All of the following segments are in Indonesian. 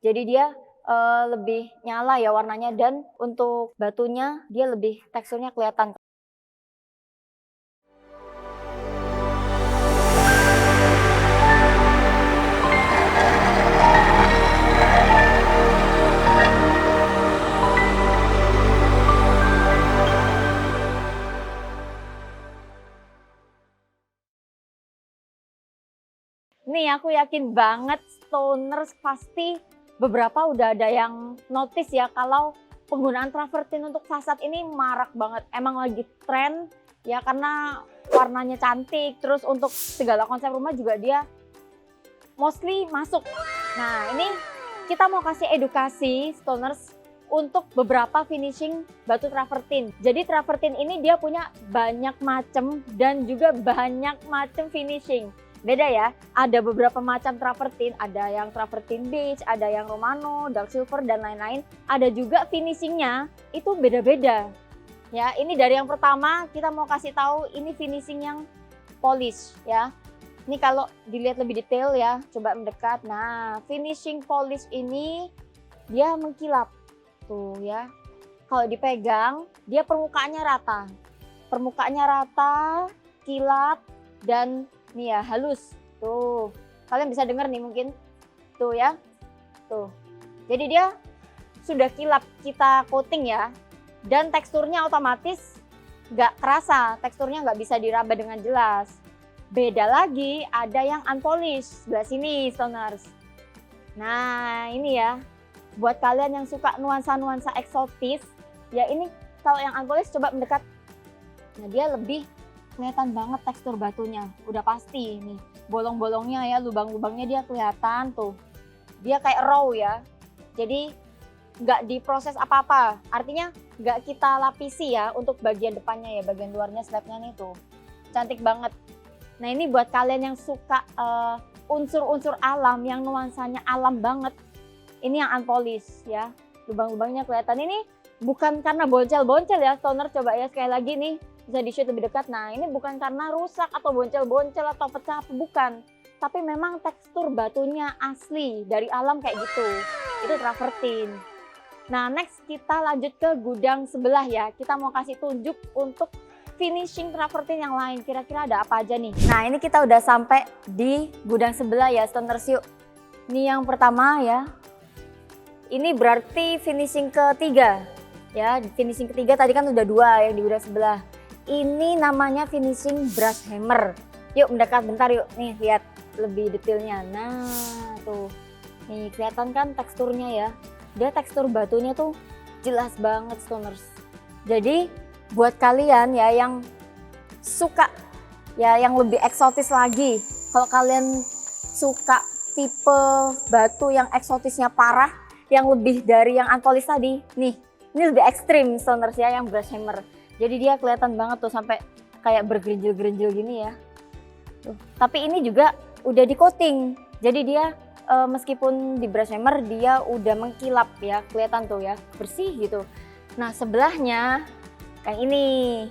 Jadi dia lebih nyala ya warnanya, dan untuk batunya dia lebih teksturnya kelihatan. Nih aku yakin banget stoners pasti beberapa udah ada yang notice ya kalau penggunaan travertin untuk fasad ini marak banget. Emang lagi tren ya karena warnanya cantik, terus untuk segala konsep rumah juga dia mostly masuk. Nah ini kita mau kasih edukasi stoners untuk beberapa finishing batu travertin. Jadi travertin ini dia punya banyak macam dan juga banyak macam finishing. Beda ya, ada beberapa macam travertin, ada yang travertin beige, ada yang romano, dark silver, dan lain-lain. Ada juga finishingnya itu beda-beda. Ya, ini dari yang pertama kita mau kasih tahu ini finishing yang polish ya. Ini kalau dilihat lebih detail ya, coba mendekat. Nah, finishing polish ini dia mengkilap tuh ya. Kalau dipegang, dia permukaannya rata. Permukaannya rata, kilap, dan nih ya halus tuh, kalian bisa dengar nih mungkin tuh ya tuh. Jadi dia sudah kilap kita coating ya, dan teksturnya otomatis nggak kerasa, teksturnya nggak bisa diraba dengan jelas. Beda lagi ada yang unpolished sebelah sini stoners. Nah ini ya buat kalian yang suka nuansa-nuansa eksotis ya, ini kalau yang unpolished coba mendekat. Nah dia lebih kelihatan banget tekstur batunya, udah pasti nih bolong-bolongnya ya, lubang-lubangnya dia kelihatan tuh, dia kayak raw ya, jadi nggak diproses apa-apa, artinya nggak kita lapisi ya untuk bagian depannya ya, bagian luarnya slabnya nih tuh cantik banget. Nah ini buat kalian yang suka unsur-unsur alam, yang nuansanya alam banget, ini yang unpolished ya, lubang-lubangnya kelihatan. Ini bukan karena boncel-boncel ya stoner, coba ya sekali lagi nih bisa di shoot lebih dekat. Nah ini bukan karena rusak atau boncel-boncel atau pecah, bukan, tapi memang tekstur batunya asli dari alam kayak gitu, itu travertin. Nah next kita lanjut ke gudang sebelah ya, kita mau kasih tunjuk untuk finishing travertin yang lain, kira-kira ada apa aja nih. Nah ini kita udah sampai di gudang sebelah ya stoners, yuk. Ini yang pertama ya, ini berarti finishing ketiga ya. Finishing ketiga tadi kan udah dua yang di gudang sebelah. Ini namanya finishing brush hammer. Yuk mendekat bentar yuk, nih lihat lebih detailnya. Nah tuh, nih kelihatan kan teksturnya ya. Dia tekstur batunya tuh jelas banget stoners. Jadi buat kalian ya yang suka ya yang lebih eksotis lagi, kalau kalian suka tipe batu yang eksotisnya parah, yang lebih dari yang unpolished tadi, nih ini lebih ekstrim stoners ya yang brush hammer. Jadi dia kelihatan banget tuh sampai kayak bergerinjil-gerinjil gini ya. Tuh. Tapi ini juga udah di coating. Jadi dia meskipun di brush hammer dia udah mengkilap ya, kelihatan tuh ya, bersih gitu. Nah sebelahnya kayak ini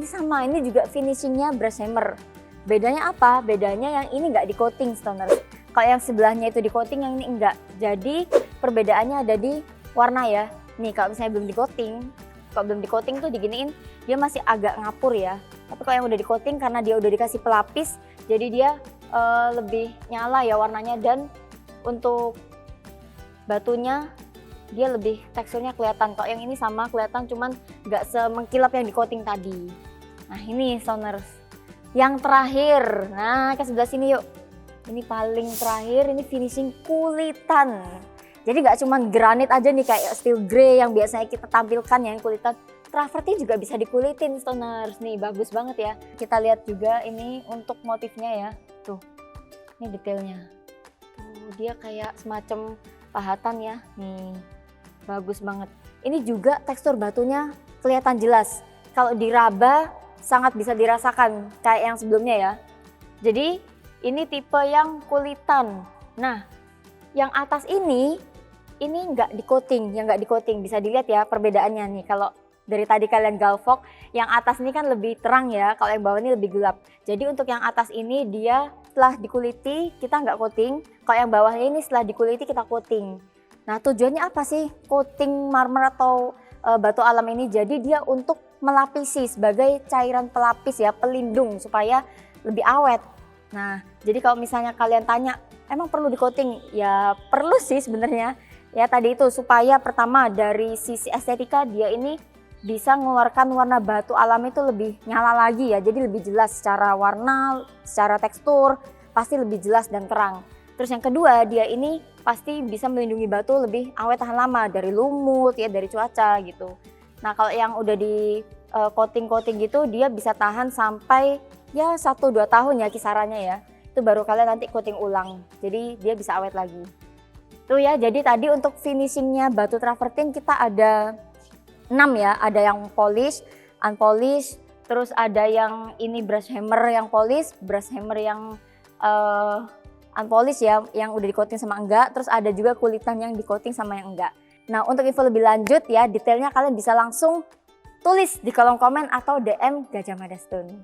sama, ini juga finishingnya brush hammer. Bedanya apa? Bedanya yang ini nggak di coating stoners. Kalau yang sebelahnya itu di coating, yang ini enggak. Jadi perbedaannya ada di warna ya. Nih kalau misalnya belum di coating, kalau belum di coating tuh diginiin dia masih agak ngapur ya. Tapi kalau yang udah di coating karena dia udah dikasih pelapis, jadi dia lebih nyala ya warnanya, dan untuk batunya dia lebih teksturnya kelihatan. Kalau yang ini sama kelihatan, cuman nggak semengkilap yang di coating tadi. Nah ini stoners yang terakhir. Nah ke sebelah sini yuk. Ini paling terakhir, ini finishing kulitan. Jadi nggak cuma granit aja nih kayak steel grey yang biasanya kita tampilkan ya, yang kulitan. Travertin juga bisa dikulitin stoners, nih bagus banget ya. Kita lihat juga ini untuk motifnya ya, tuh ini detailnya. Tuh dia kayak semacam pahatan ya, nih bagus banget. Ini juga tekstur batunya kelihatan jelas. Kalau diraba sangat bisa dirasakan kayak yang sebelumnya ya. Jadi ini tipe yang kulitan. Nah yang atas ini nggak di coating, yang nggak di coating bisa dilihat ya perbedaannya nih. Kalau dari tadi kalian galvok, yang atas ini kan lebih terang ya, kalau yang bawah ini lebih gelap. Jadi untuk yang atas ini dia setelah dikuliti kita nggak coating, kalau yang bawahnya ini setelah dikuliti kita coating. Nah, tujuannya apa sih coating marmer atau batu alam ini? Jadi dia untuk melapisi sebagai cairan pelapis ya, pelindung supaya lebih awet. Nah, jadi kalau misalnya kalian tanya, emang perlu di coating? Ya perlu sih sebenarnya. Ya tadi itu supaya pertama dari sisi estetika dia ini bisa mengeluarkan warna batu alam itu lebih nyala lagi ya. Jadi lebih jelas secara warna, secara tekstur pasti lebih jelas dan terang. Terus yang kedua, dia ini pasti bisa melindungi batu lebih awet tahan lama dari lumut ya, dari cuaca gitu. Nah, kalau yang udah di coating-coating gitu dia bisa tahan sampai ya 1-2 tahun ya kisarannya ya. Itu baru kalian nanti coating ulang. Jadi dia bisa awet lagi. Tuh ya, jadi tadi untuk finishingnya batu travertine kita ada 6 ya, ada yang polish, unpolish, terus ada yang ini brush hammer yang polish, brush hammer yang unpolish ya, yang udah di coating sama enggak, terus ada juga kulitan yang di coating sama yang enggak. Nah, untuk info lebih lanjut ya, detailnya kalian bisa langsung tulis di kolom komen atau DM Gajah Mada Stone.